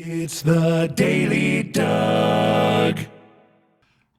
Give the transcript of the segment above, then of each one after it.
It's the Daily Doug.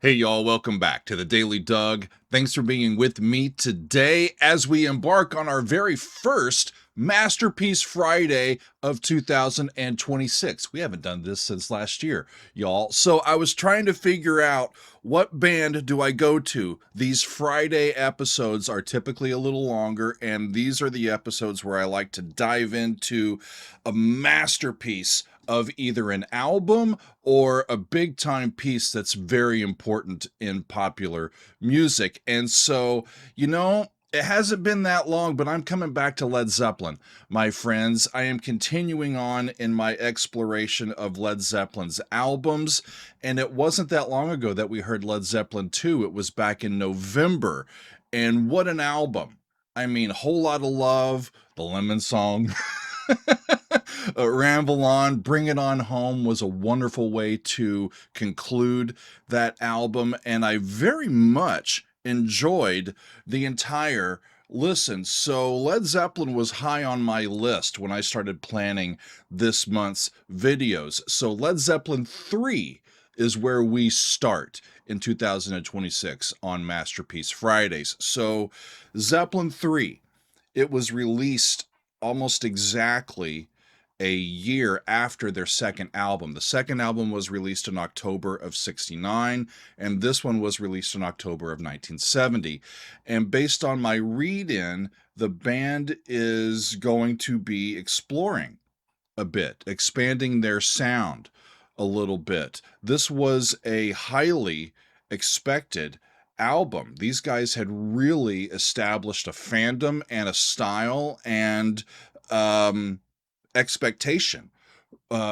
Hey y'all, welcome back to the Daily Doug. Thanks for being with me today as we embark on our very first Masterpiece Friday of 2026. We haven't done this since last year, y'all. So I was trying to figure out what band do I go to. These Friday episodes are typically a little longer, and these are the episodes where I like to dive into a masterpiece of either an album or a big time piece that's very important in popular music. And so, it hasn't been that long, but I'm coming back to Led Zeppelin, my friends. I am continuing on in my exploration of Led Zeppelin's albums, and it wasn't that long ago that we heard Led Zeppelin 2. It was back in November, and what an album. I mean, Whole Lotta Love, the Lemon Song, Ramble On, Bring It On Home was a wonderful way to conclude that album, and I very much enjoyed the entire listen. So Led Zeppelin was high on my list when I started planning this month's videos. So Led Zeppelin 3 is where we start in 2026 on Masterpiece Fridays. So Zeppelin 3, it was released almost exactly a year after their second album. The second album was released in October of 69, and this one was released in October of 1970. And based on my read-in, the band is going to be exploring a bit, expanding their sound a little bit. This was a highly expected album. These guys had really established a fandom and a style and expectation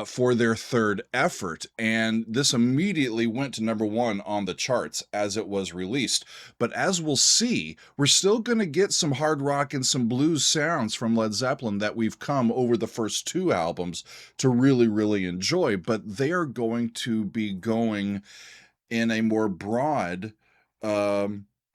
for their third effort, and this immediately went to number one on the charts as it was released. But as we'll see, we're still going to get some hard rock and some blues sounds from Led Zeppelin that we've come over the first two albums to really enjoy, but they are going to be going in a more broad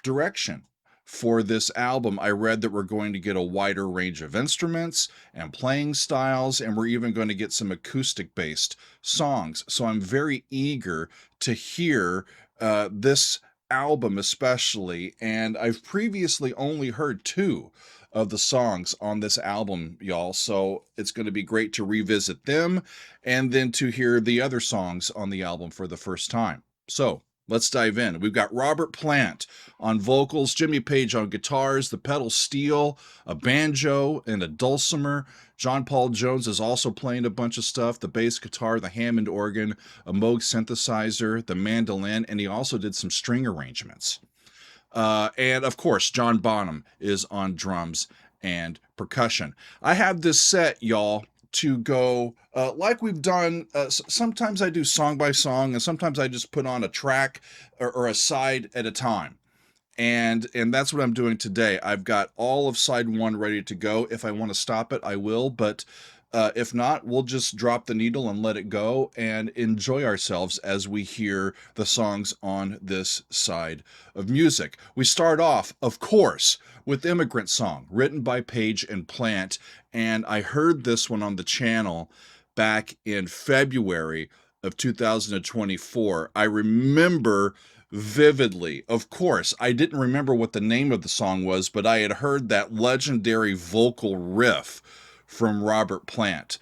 direction. For this album, I read that we're going to get a wider range of instruments and playing styles, and we're even going to get some acoustic-based songs. So I'm very eager to hear this album especially, and I've previously only heard two of the songs on this album, y'all, so it's going to be great to revisit them and then to hear the other songs on the album for the first time. So let's dive in. We've got Robert Plant on vocals, Jimmy Page on guitars, the pedal steel, a banjo, and a dulcimer. John Paul Jones is also playing a bunch of stuff, the bass guitar, the Hammond organ, a Moog synthesizer, the mandolin, and he also did some string arrangements. And of course, John Bonham is on drums and percussion. I have this set, y'all, to go like we've done. Sometimes I do song by song, and sometimes I just put on a track or a side at a time. And that's what I'm doing today. I've got all of side one ready to go. If I want to stop it, I will. But if not, we'll just drop the needle and let it go and enjoy ourselves as we hear the songs on this side of music. We start off, of course, with Immigrant Song, written by Page and Plant. And I heard this one on the channel back in February of 2024. I remember vividly. Of course, I didn't remember what the name of the song was, but I had heard that legendary vocal riff from Robert Plant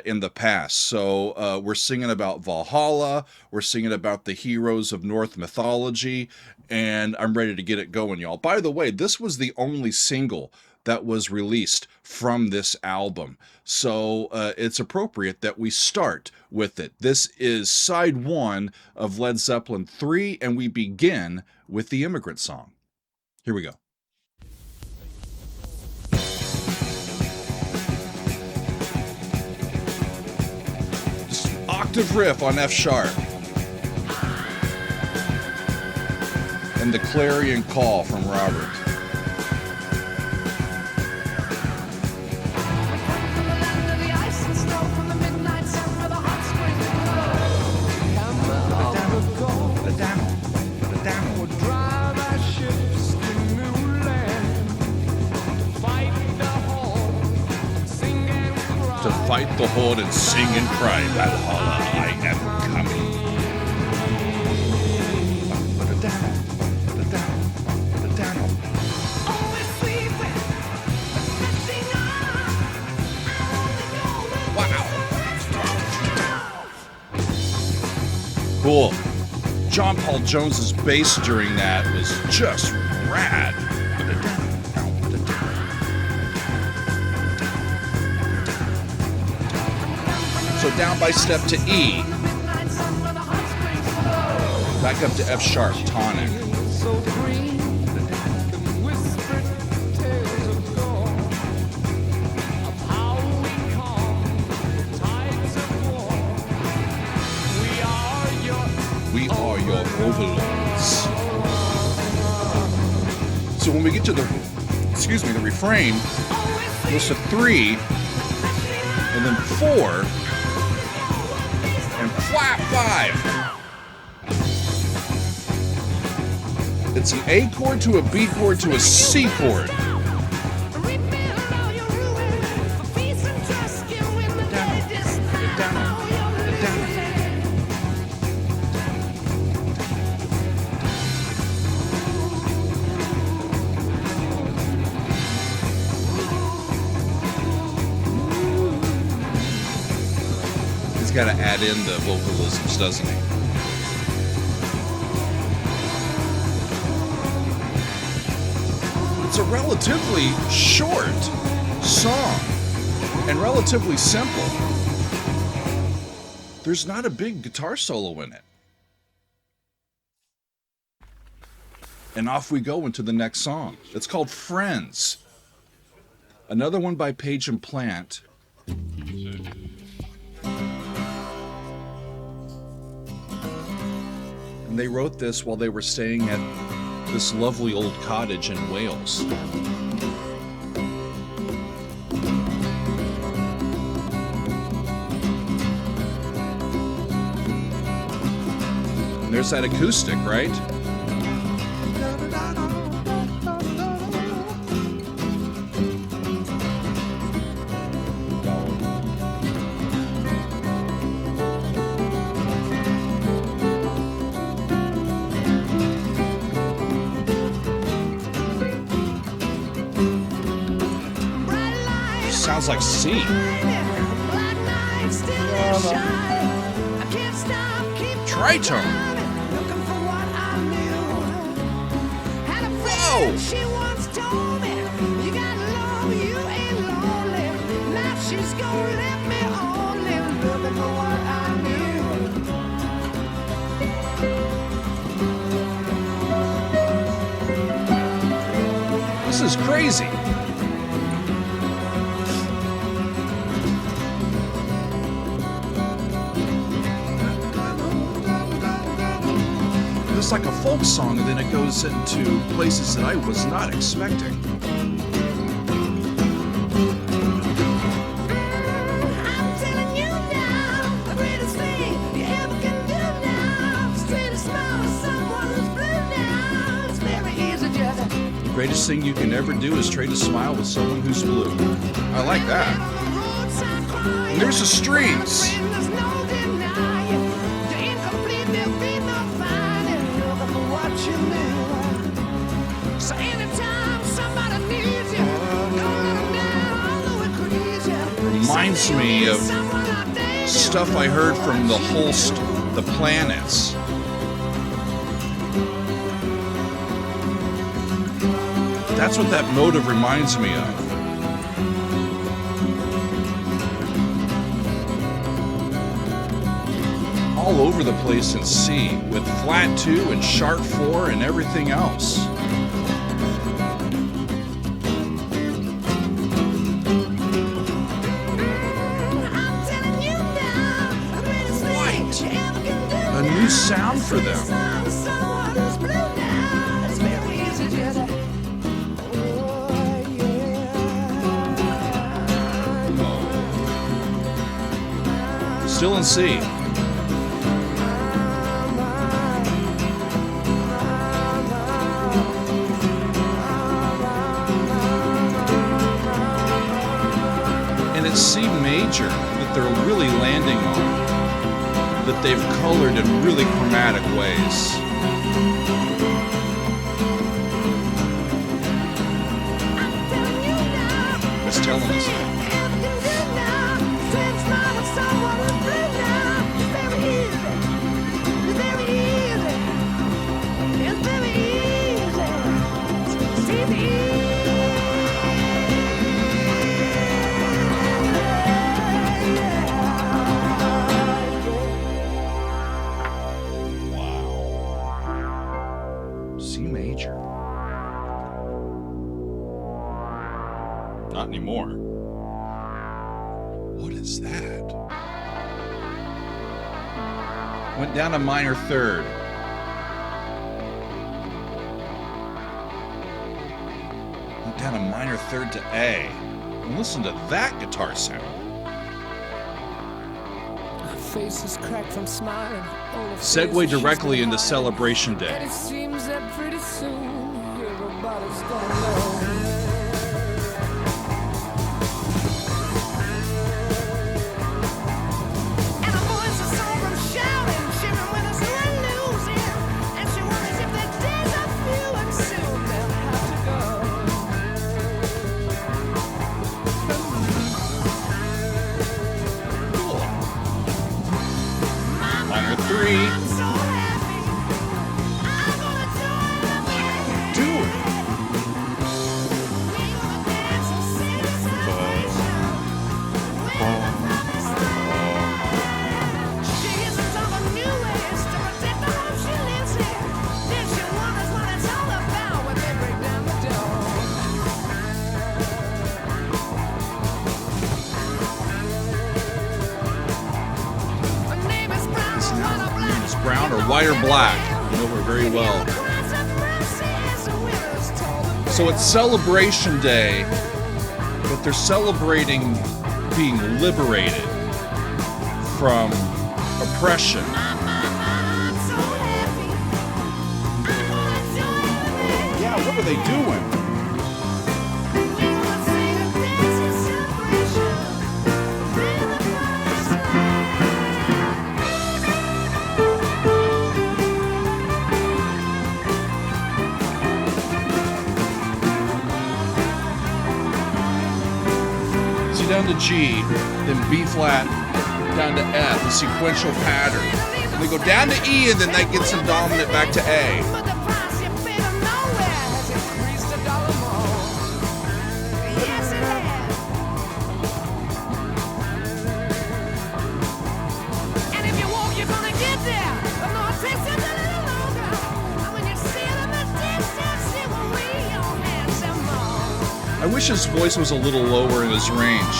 in the past. So we're singing about Valhalla, we're singing about the heroes of Norse mythology, and I'm ready to get it going, y'all. By the way, this was the only single that was released from this album, so it's appropriate that we start with it. This is side one of Led Zeppelin 3, and we begin with the Immigrant Song. Here we go. Octave riff on F sharp, and the clarion call from Robert. To fight the whole sword and sing and cry, Valhalla, I am coming. Cool. John Paul Jones's bass during that was just rad. So down by step to E. Back up to F sharp, tonic. We are your overlords. So when we get to the refrain, goes to 3, and then 4, and flat 5. It's an A chord to a B chord to a C chord. Got to add in the vocalisms, doesn't he? It's a relatively short song and relatively simple. There's not a big guitar solo in it. And off we go into the next song. It's called Friends. Another one by Page and Plant. And they wrote this while they were staying at this lovely old cottage in Wales. And there's that acoustic, right? Sounds like C. Tritone. Whoa! This is crazy. It's like a folk song, and then it goes into places that I was not expecting. I'm telling you now, the greatest thing you ever can do now is trade a smile with someone who's blue now. It's very easy, just. The greatest thing you can ever do is trade a smile with someone who's blue. I like that. And there's the strings. Reminds me of stuff I heard from the Holst, The Planets. That's what that motive reminds me of. All over the place in C, with flat 2 and sharp 4 and everything else. A new sound for them. Still in C. And it's C major. The they're really landing on, that they've colored in really chromatic ways. It's telling us that. Not anymore. What is that? Went down a minor third. Went down a minor third to A. And listen to that guitar sound. Her face is cracked from smiling. Segue directly into Celebration Day. And it seems that pretty soon everybody's gonna know. Brown or white or black. You know her very well. So it's Celebration Day, but they're celebrating being liberated from oppression. Yeah, what are they doing? Down to G, then B flat, down to F, a sequential pattern. And they go down to E, and then that gets them dominant back to A. I wish his voice was a little lower in his range.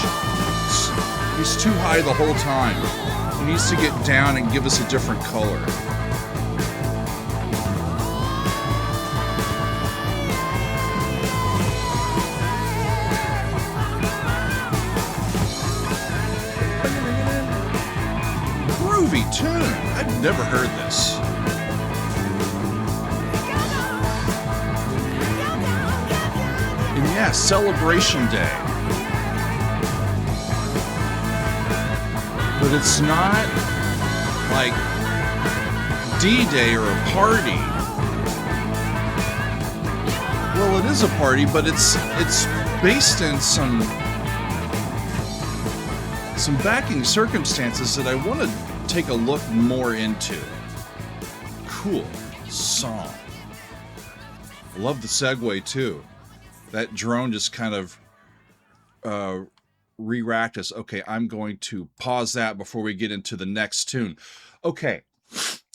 He's too high the whole time. He needs to get down and give us a different color. Groovy tune. I've never heard this. Yeah, Celebration Day. But it's not like D-Day or a party. Well, it is a party, but it's based in some backing circumstances that I want to take a look more into. Cool song. I love the segue too. That drone just kind of re-racked us. Okay, I'm going to pause that before we get into the next tune. Okay,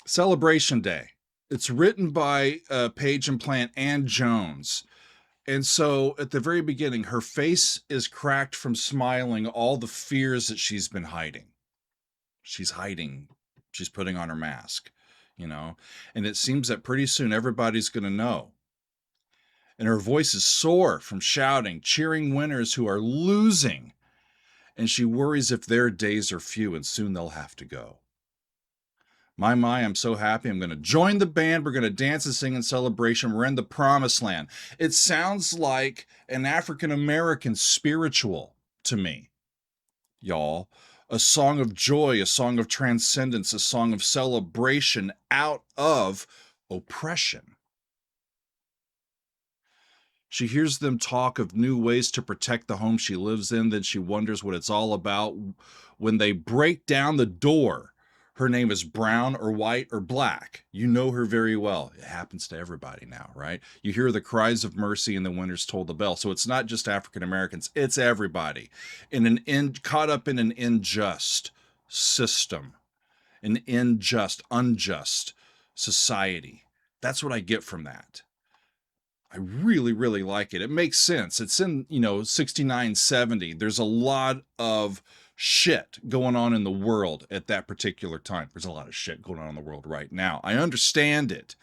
Celebration Day. It's written by Page and Plant and Jones. And so at the very beginning, her face is cracked from smiling all the fears that she's been hiding. She's hiding. She's putting on her mask, you know. And it seems that pretty soon everybody's going to know. And her voice is sore from shouting, cheering winners who are losing. And she worries if their days are few and soon they'll have to go. My, I'm so happy. I'm going to join the band. We're going to dance and sing in celebration. We're in the promised land. It sounds like an African-American spiritual to me, y'all. a song of joy, a song of transcendence, a song of celebration out of oppression. She hears them talk of new ways to protect the home she lives in. Then she wonders what it's all about. When they break down the door, her name is brown or white or black. You know her very well. It happens to everybody now, right? You hear the cries of mercy and the winners toll the bell. So it's not just African Americans, it's everybody caught up in an unjust system, an unjust society. That's what I get from that. I really, really like it. It makes sense. It's in, 69, 70. There's a lot of shit going on in the world at that particular time. There's a lot of shit going on in the world right now. I understand it.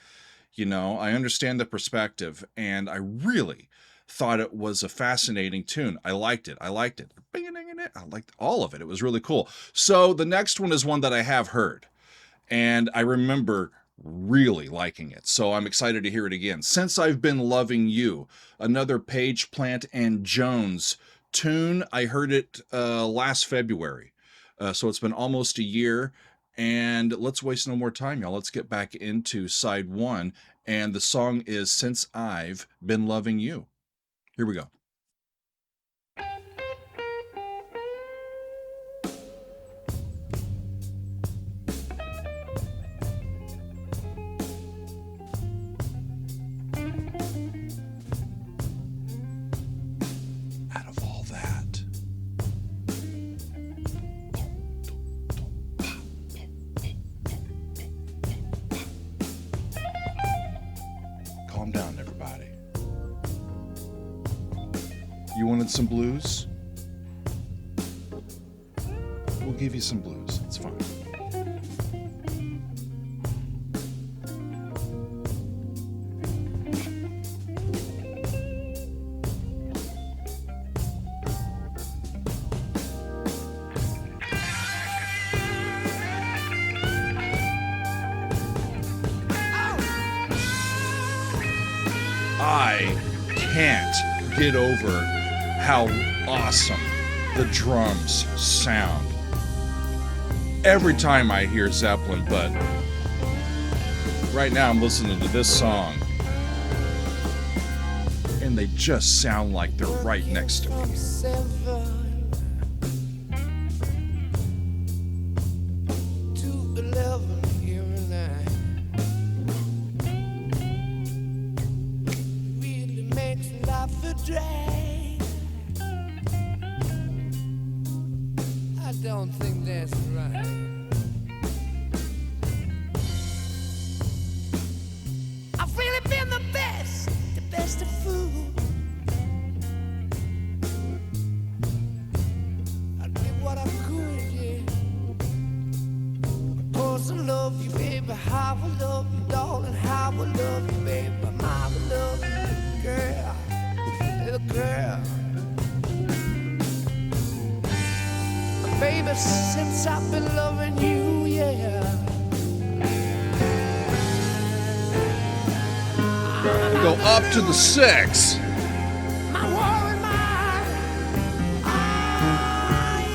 I understand the perspective, and I really thought it was a fascinating tune. I liked it. I liked all of it. It was really cool. So the next one is one that I have heard, and I remember really liking it. So I'm excited to hear it again. Since I've Been Loving You, another Page Plant and Jones tune. I heard it last February. So it's been almost a year. And let's waste no more time, y'all. Let's get back into side one. And the song is Since I've Been Loving You. Here we go. Calm down, everybody. You wanted some blues? We'll give you some blues. It's fine. I can't get over how awesome the drums sound every time I hear Zeppelin, but right now I'm listening to this song and they just sound like they're right next to me. I don't think that's right. I've really been the best of food. I did what I could, yeah. Of course I love you, baby. How I love you, darling. How I love you, baby. How I love you, girl. Little girl. Baby, since I've been loving you, yeah. We go up to the 6. My war and mine.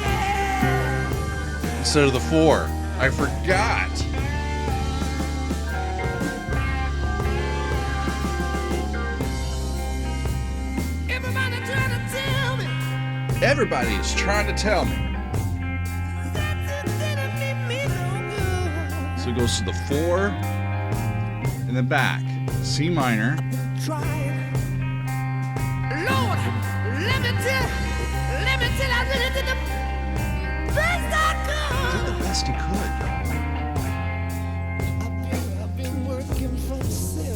Yeah. Instead of the 4. I forgot. Everybody trying to tell me. Everybody is trying to tell me. So it goes to the 4 and then back. C minor. Lord, let me tell I really did the best I could. Did the best he could, y'all. I've been working from 7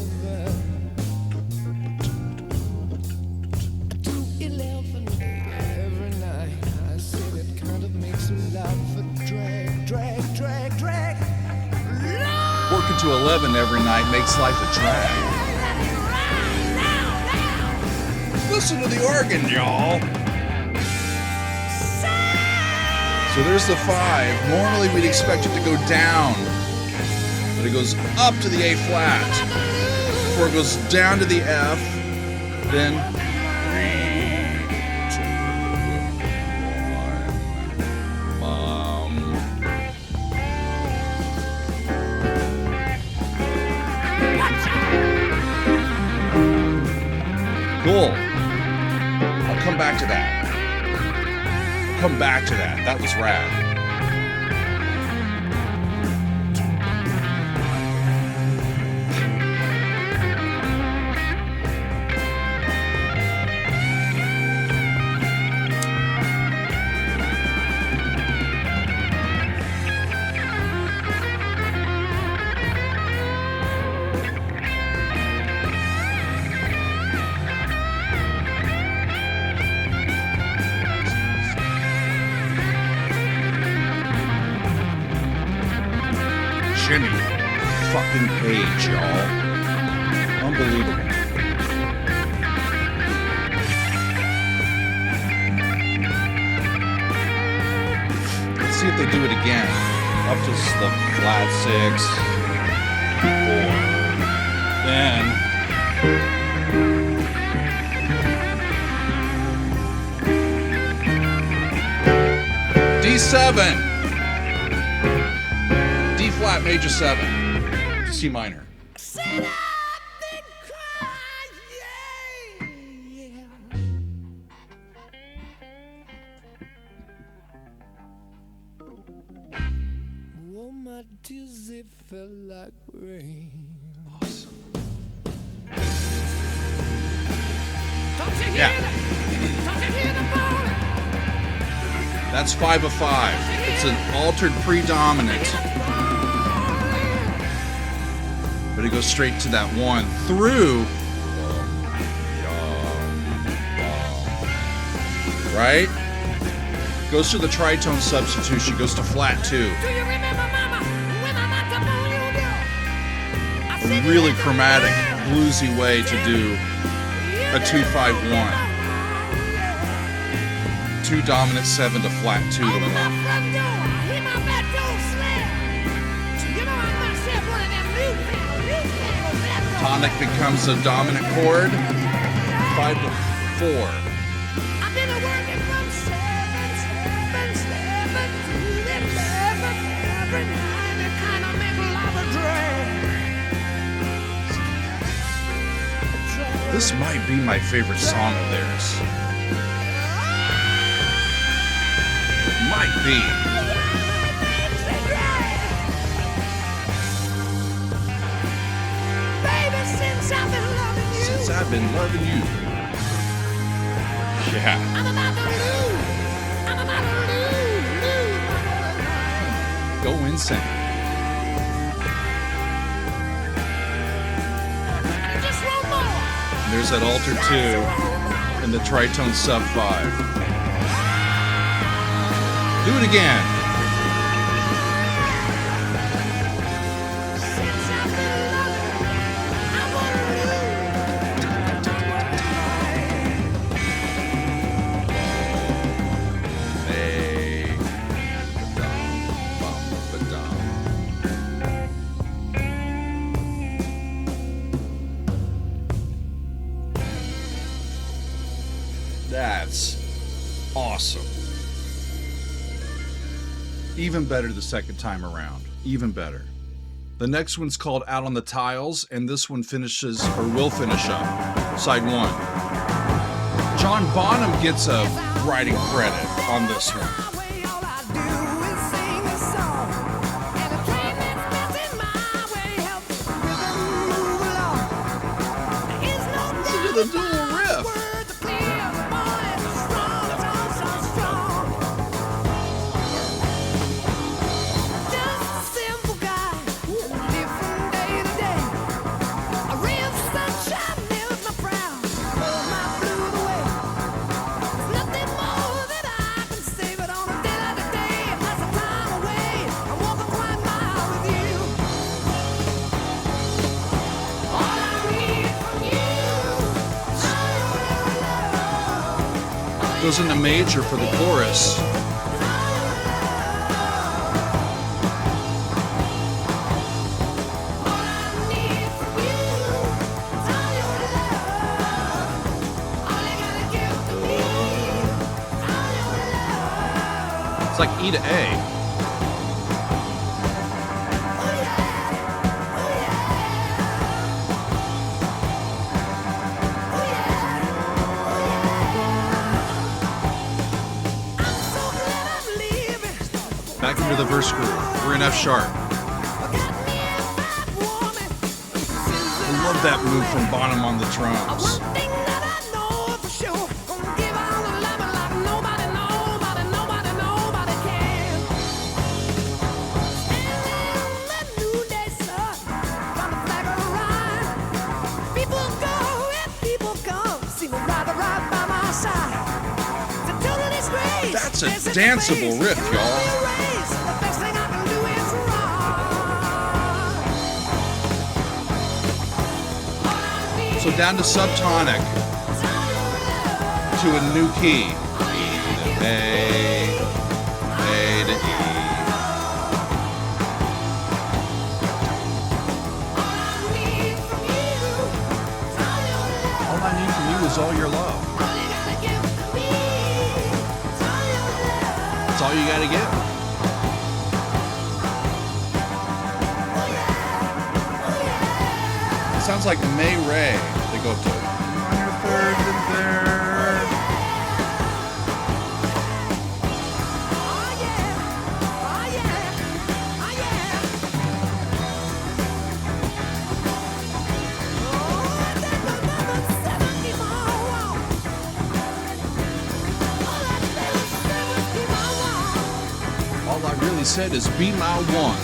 to 11 every night. I said it kind of makes me laugh. Drag. Working to 11 every night makes life a drag. Listen to the organ, y'all. So there's the 5. Normally we'd expect it to go down, but it goes up to the A flat before it goes down to the F, then 3, 2, 1, back to that. Come back to that. That was rad. Jimmy fucking Page, y'all. Unbelievable. Let's see if they do it again. Up to the flat 6. 4. Then D7. D flat major 7. C minor. Sit up and cry, yeah. Oh, my tears, they fell like rain. Awesome. Don't you hear Yeah. that? Don't you hear the ball? That's 5 of 5. It's an altered predominant. But it goes straight to that 1 through. Right? Goes to the tritone substitution, goes to flat 2. Do you remember, Mama, when I knocked up on your door? I said A really chromatic, bluesy way to do a 2-5-1. 2 dominant 7 to flat 2 to 1. Open my front door, I hear my back door slam. You know I'm not saying one of them new panels back doors. Tonic becomes a dominant chord. 5 to 4. I've been working from 7 to 11 every night. It kind of make a lot of drag. This might be my favorite song of theirs. Might be. Baby, since I've been loving you, Since I've been loving you. Yeah. I'm about to lose. I'm about to lose. Go insane. And just one more. There's that alter 2 and the tritone sub 5. Do it again. Since I've been loving you, I wanna Hey. Ba-dum, That's awesome. Even better the second time around. Even better. The next one's called Out on the Tiles, and this one finishes, or will finish up, side 1. John Bonham gets a writing credit on this one. Listen to the dual riff. Goes into major for the chorus. It's like E to A. the verse groove. We're in F sharp. I love that move from Bonham on the drums. That's a danceable riff, y'all. So down to subtonic to a new key. A to E. All I need from you is all your love. That's all you gotta get. It sounds like May Ray. They go to minor third and third. All I really said is be my one.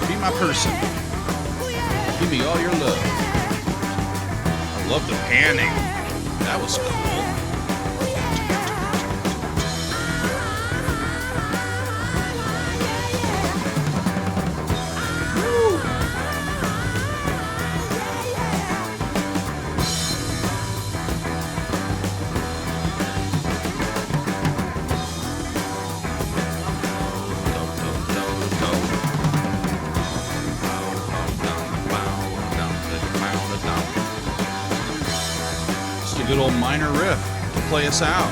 Be my person. Give me all your love. I love the panning. That was cool. Good old minor riff to play us out.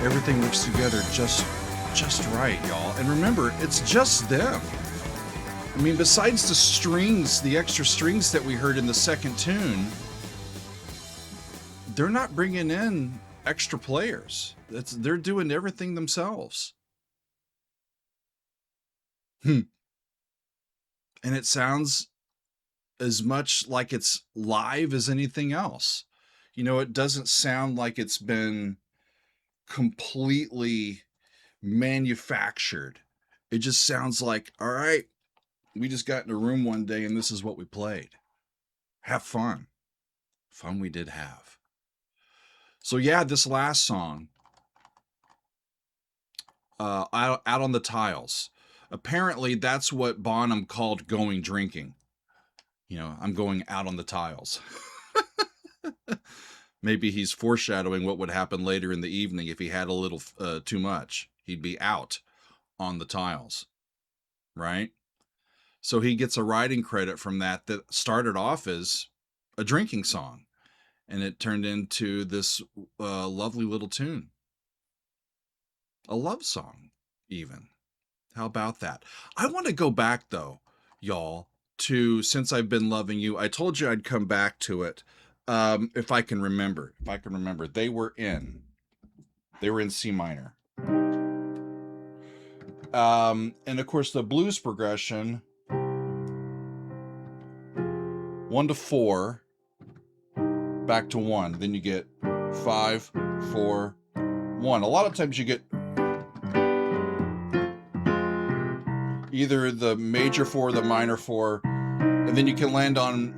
Everything works together just right, y'all. And remember, it's just them. I mean, besides the strings, the extra strings that we heard in the second tune, they're not bringing in extra players. They're doing everything themselves. And it sounds as much like it's live as anything else. You know, it doesn't sound like it's been completely manufactured. It just sounds like, all right, we just got in a room one day and this is what we played. Have fun. Fun we did have. So yeah, this last song, out on the Tiles. Apparently that's what Bonham called going drinking. You know, I'm going out on the tiles. Maybe he's foreshadowing what would happen later in the evening if he had a little too much. He'd be out on the tiles, right? So he gets a writing credit from that started off as a drinking song. And it turned into this lovely little tune. A love song, even. How about that? I want to go back, though, y'all, to Since I've Been Loving You. I told you I'd come back to it if I can remember. They were in C minor. And, of course, the blues progression, 1 to 4, back to 1. Then you get 5, 4, 1. A lot of times you get either the major 4 or the minor 4, and then you can land on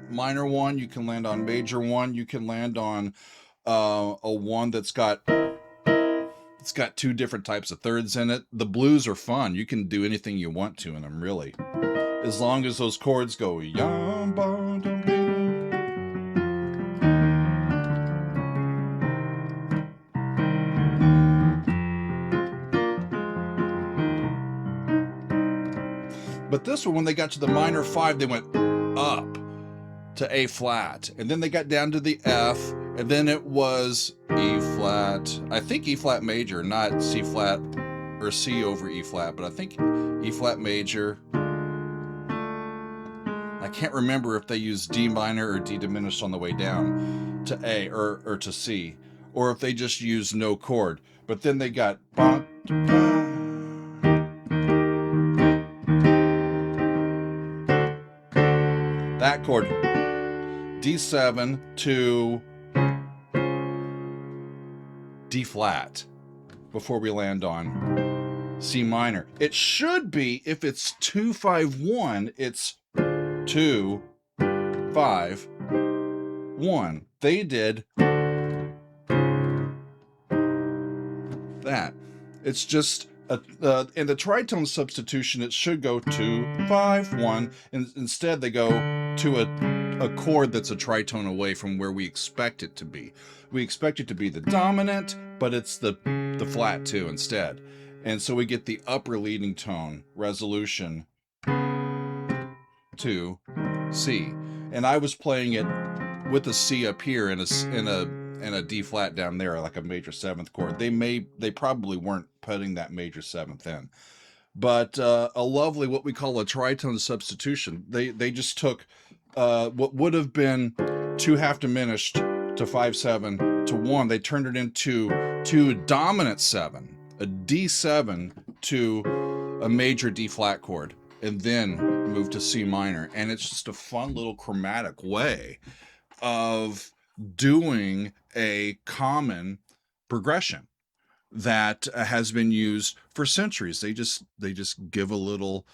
minor 1, you can land on major 1, you can land on a 1 that's got 2 different types of thirds in it. The blues are fun. You can do anything you want to in them, really, as long as those chords go yum ba dum dum. But this one, when they got to the minor 5, they went up to A flat. And then they got down to the F. And then it was E flat. I think E flat major, not C flat or C over E flat. But I think E flat major. can't remember if they use D minor or D diminished on the way down to A or to C, or if they just use no chord. But then they got that chord, D7 to D flat, before we land on C minor. It should be, if it's 2-5-1, it's 2-5-1. They did that. It's just in the tritone substitution, it should go 2-5-1, and instead they go to a chord that's a tritone away from where we expect it to be. We expect it to be the dominant, but it's the flat 2 instead. And so we get the upper leading tone resolution to C. And I was playing it with a C up here and a D flat down there, like a major 7th chord. They probably weren't putting that major 7th in. But a lovely, what we call a tritone substitution. They just took what would have been 2 half diminished to 5-7 to 1. They turned it into 2 dominant 7, a D7 to a major D flat chord, and then moved to C minor. And it's just a fun little chromatic way of doing a common progression that has been used for centuries. They just give a little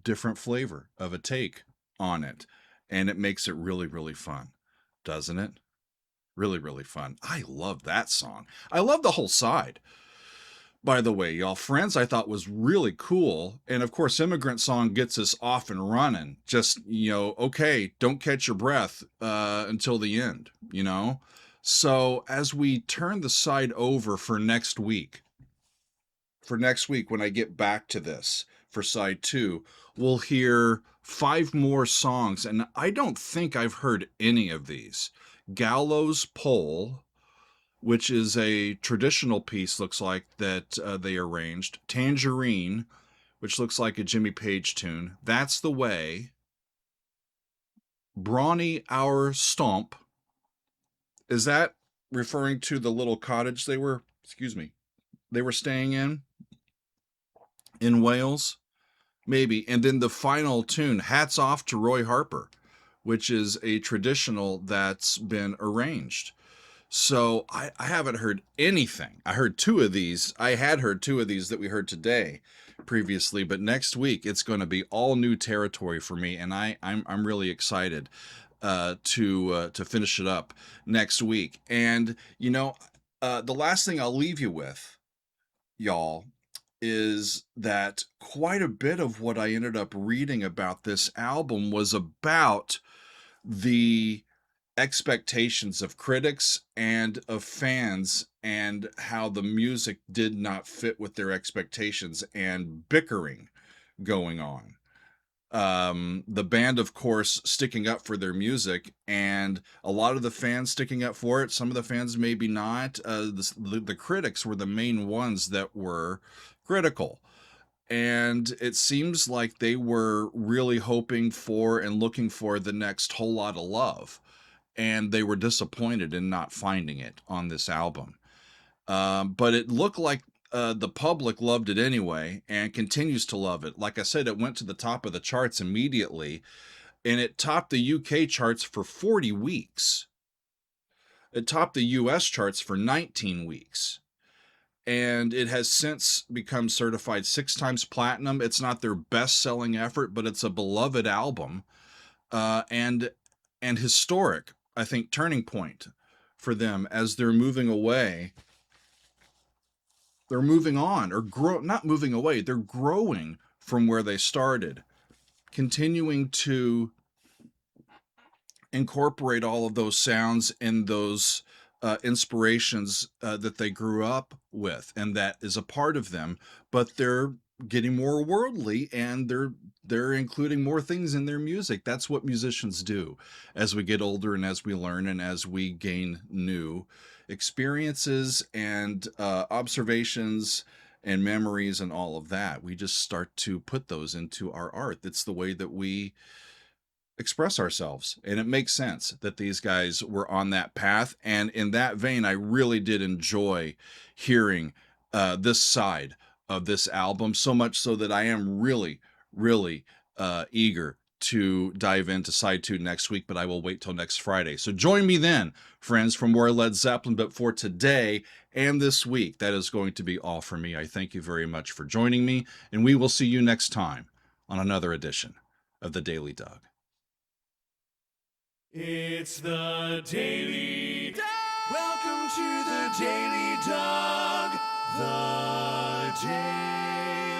different flavor of a take on it, and it makes it really, really fun, doesn't it? Really, really fun. I love that song. I love the whole side. By the way, y'all, Friends I thought was really cool. And of course, Immigrant song gets us off and running. Just, okay, don't catch your breath until the end, So as we turn the side over for next week, when I get back to this for side 2, we'll hear 5 more songs. And I don't think I've heard any of these. Gallows Pole, which is a traditional piece, looks like, that they arranged. Tangerine, which looks like a Jimmy Page tune. That's the Way. Brawny Our Stomp. Is that referring to the little cottage they were staying in Wales? Maybe. And then the final tune, Hats Off to Roy Harper, which is a traditional that's been arranged. So I haven't heard anything. I heard 2 of these. I had heard 2 of these that we heard today previously, but next week it's going to be all new territory for me, and I'm really excited to finish it up next week. And the last thing I'll leave you with, y'all, is that quite a bit of what I ended up reading about this album was about the expectations of critics and of fans, and how the music did not fit with their expectations, and bickering going on. The band, of course, sticking up for their music, and a lot of the fans sticking up for it. Some of the fans maybe not. The critics were the main ones that were critical. And it seems like they were really hoping for and looking for the next Whole Lotta Love. And they were disappointed in not finding it on this album. But it looked like the public loved it anyway, and continues to love it. Like I said, it went to the top of the charts immediately, and it topped the UK charts for 40 weeks. It topped the US charts for 19 weeks. And it has since become certified 6 times platinum. It's not their best-selling effort, but it's a beloved album, and historic, I think, turning point for them as they're moving away. They're moving on, or not moving away. They're growing from where they started, continuing to incorporate all of those sounds and those inspirations that they grew up with, and that is a part of them. But they're getting more worldly, and they're including more things in their music. That's what musicians do as we get older, and as we learn, and as we gain new experiences and observations and memories and all of that. We just start to put those into our art. It's the way that we express ourselves. And it makes sense that these guys were on that path. And in that vein, I really did enjoy hearing this side of this album, so much so that I am really, really eager to dive into side 2 next week, but I will wait till next Friday. So join me then, friends, for more Led Zeppelin. But for today and this week, that is going to be all for me. I thank you very much for joining me, and we will see you next time on another edition of the Daily Doug. It's the Daily Doug. Welcome to the Daily Doug. The Daily